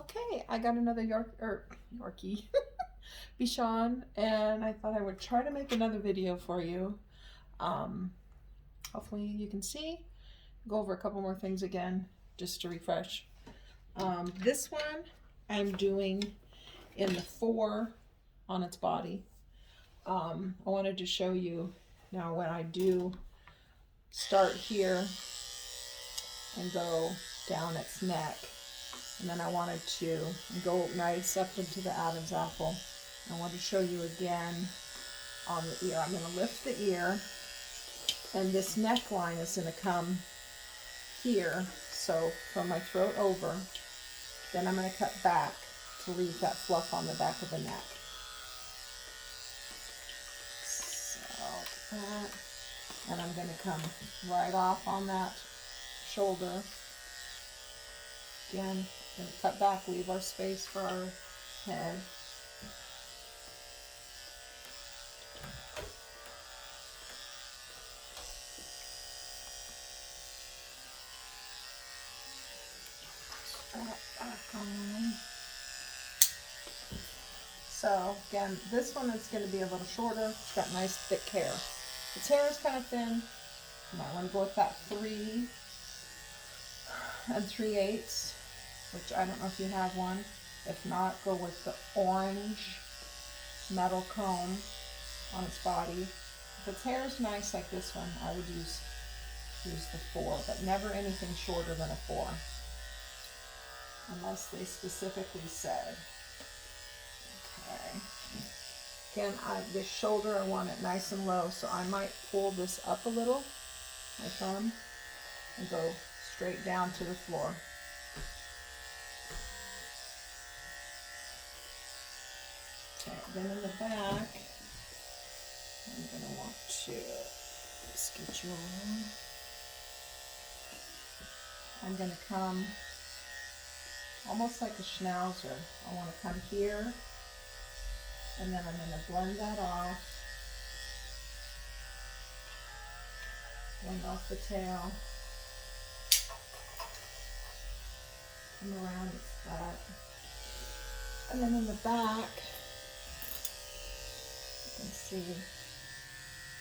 Okay, I got another Yorkie Bichon, and I thought I would try to make another video for you. Hopefully you can see. Go over a couple more things again just to refresh. This one I'm doing in the 4 on its body. I wanted to show you now when I do start here and go down its neck. And then I wanted to go nice up into the Adam's apple. I want to show you again on the ear. I'm going to lift the ear, and this neckline is going to come here, so from my throat over. Then I'm going to cut back to leave that fluff on the back of the neck. So that, and I'm going to come right off on that shoulder. Again, going to cut back, leave our space for our head. Strap back on. So again, this one is going to be a little shorter. It's got nice thick hair. Its hair is kind of thin. You might want to go with that 3 3/8, which I don't know if you have one. If not, go with the orange metal comb on its body. If its hair is nice like this one, I would use the 4, but never anything shorter than a 4, unless they specifically said. Okay. Again, this shoulder, I want it nice and low, so I might pull this up a little, my thumb, and go straight down to the floor. Okay, then in the back, I'm going to want to scoot you around. I'm going to come almost like a schnauzer. I want to come here, and then I'm going to blend that off. Blend off the tail. Come around its back. And then in the back, you can see,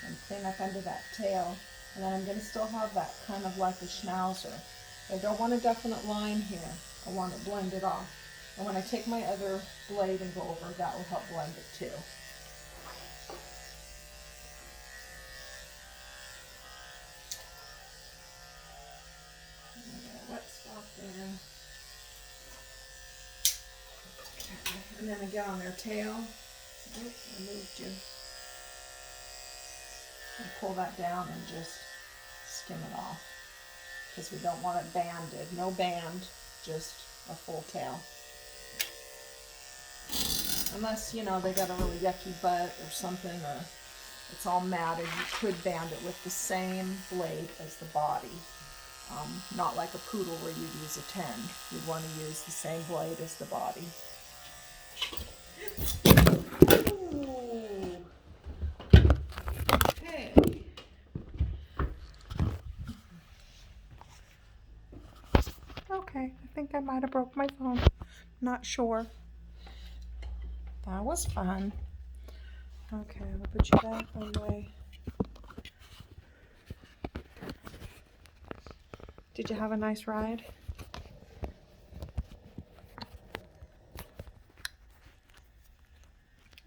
and clean up under that tail. And then I'm going to still have that kind of like a schnauzer. I don't want a definite line here. I want it blended off. And when I take my other blade and go over, that will help blend it too. Wet spot there. Okay. And then again on their tail. Oops, I moved you. And pull that down and just skim it off, because we don't want it banded. No band, just a full tail. Unless, you know, they got a really yucky butt or something, or it's all matted, you could band it with the same blade as the body. Not like a poodle where you'd use a 10. You'd want to use the same blade as the body. Ooh. Okay. Okay, I think I might have broke my phone. Not sure. That was fun. Okay, we'll put you back on the way. Did you have a nice ride?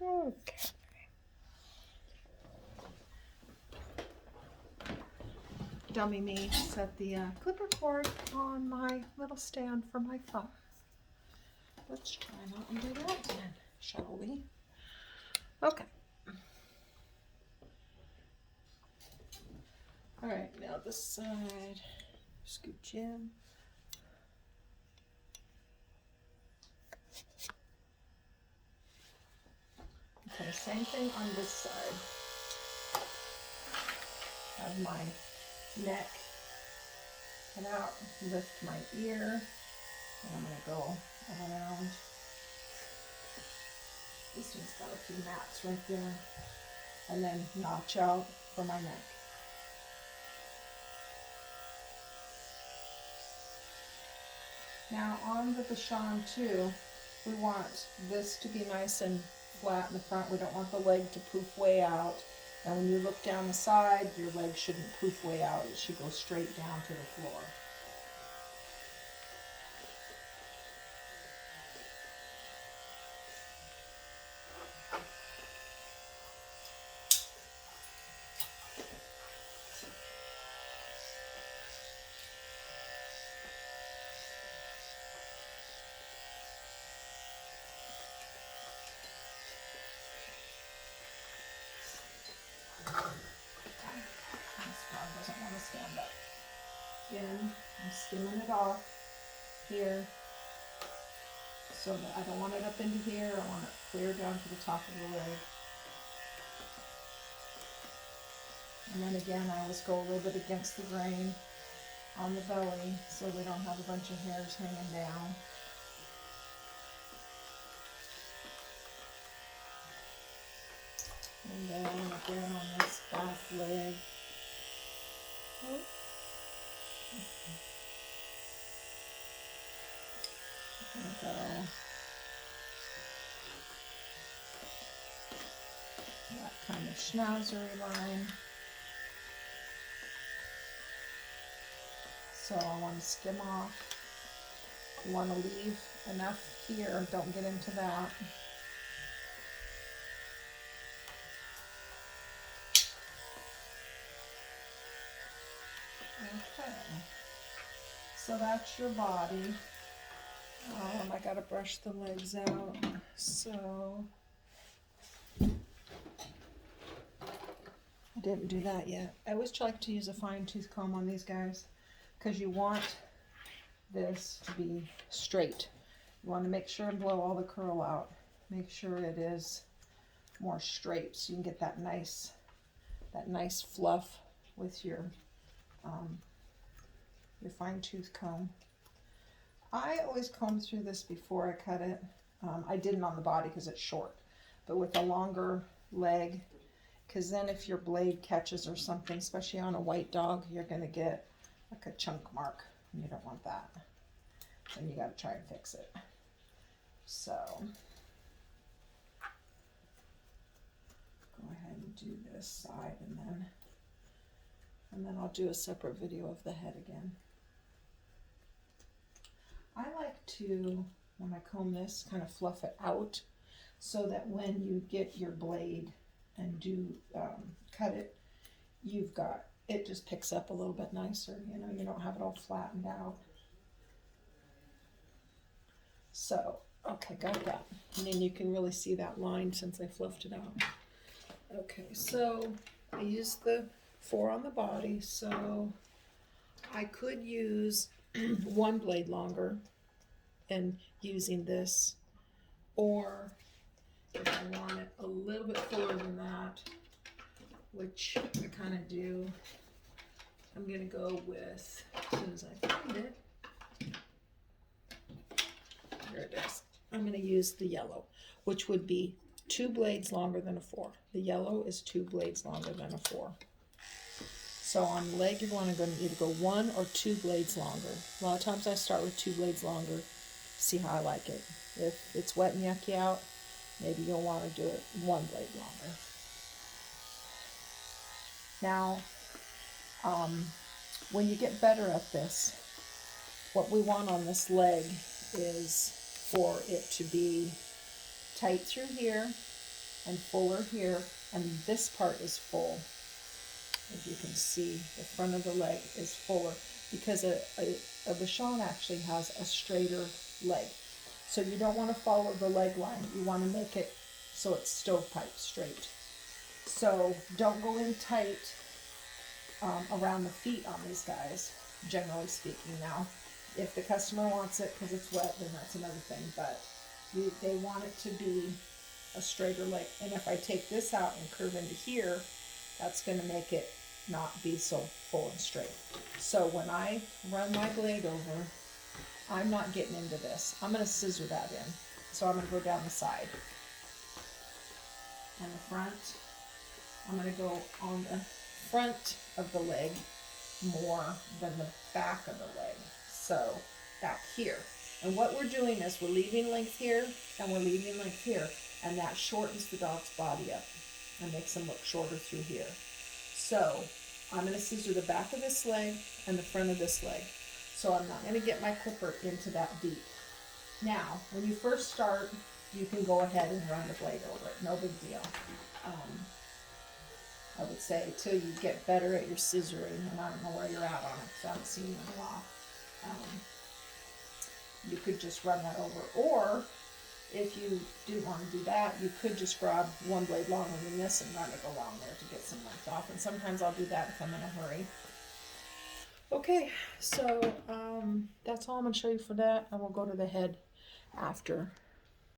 Okay. Dummy me set the clipper cord on my little stand for my phone. Let's try not and do that then, shall we? Okay. All right, now this side, scooch in. Okay, same thing on this side. Have my neck cut out, lift my ear, and I'm going to go around. This one's got a few mats right there, and then notch out for my neck. Now on the Bashan too, we want this to be nice and flat in the front. We don't want the leg to poof way out. And when you look down the side, your leg shouldn't poof way out. It should go straight down to the floor. This dog doesn't want to stand up. Again, I'm skimming it off here so that I don't want it up into here. I want it clear down to the top of the leg. And then again, I always go a little bit against the grain on the belly so we don't have a bunch of hairs hanging down. And then again on this back leg. Oh. There we go. That kind of schnauzery line. So I want to skim off. You want to leave enough here. Don't get into that. Okay. So that's your body. I gotta brush the legs out. So I didn't do that yet. I always like to use a fine tooth comb on these guys because you want this to be straight. You want to make sure and blow all the curl out. Make sure it is more straight so you can get that nice fluff with your fine tooth comb. I always comb through this before I cut it. I didn't on the body because it's short, but with a longer leg, because then if your blade catches or something, especially on a white dog, you're going to get like a chunk mark, and you don't want that. Then you got to try and fix it. So go ahead and do this side, and then I'll do a separate video of the head again. I like to, when I comb this, kind of fluff it out so that when you get your blade and do cut it, you've got, it just picks up a little bit nicer, you know, you don't have it all flattened out. So, okay, got that. And then you can really see that line since I fluffed it out. Okay, so I used the 4 on the body, so I could use one blade longer and using this, or if I want it a little bit fuller than that, which I kind of do, I'm going to go with, as soon as I find it, there it is. I'm going to use the yellow, which would be 2 blades longer than a 4. The yellow is 2 blades longer than a 4. So on the leg, you're going to either go 1 or 2 blades longer. A lot of times I start with 2 blades longer, see how I like it. If it's wet and yucky out, maybe you'll want to do it 1 blade longer. Now, when you get better at this, what we want on this leg is for it to be tight through here and fuller here, and this part is full. As you can see, the front of the leg is fuller because a Bashan actually has a straighter leg. So you don't want to follow the leg line. You want to make it so it's stovepipe straight. So don't go in tight around the feet on these guys, generally speaking. Now, if the customer wants it because it's wet, then that's another thing. But they want it to be a straighter leg. And if I take this out and curve into here, that's going to make it not be so full and straight. So when I run my blade over, I'm not getting into this. I'm going to scissor that in. So I'm going to go down the side. And the front, I'm going to go on the front of the leg more than the back of the leg. So back here. And what we're doing is we're leaving length here and we're leaving length here, and that shortens the dog's body up and makes him look shorter through here. So I'm going to scissor the back of this leg and the front of this leg. So I'm not going to get my clipper into that deep. Now, when you first start, you can go ahead and run the blade over it. No big deal. I would say till you get better at your scissoring, and I don't know where you're at on it because I haven't seen you in a while. You could just run that over, or if you didn't want to do that, you could just grab one blade longer than this and run it along there to get some length off. And sometimes I'll do that if I'm in a hurry. Okay, so that's all I'm going to show you for that. I will go to the head after.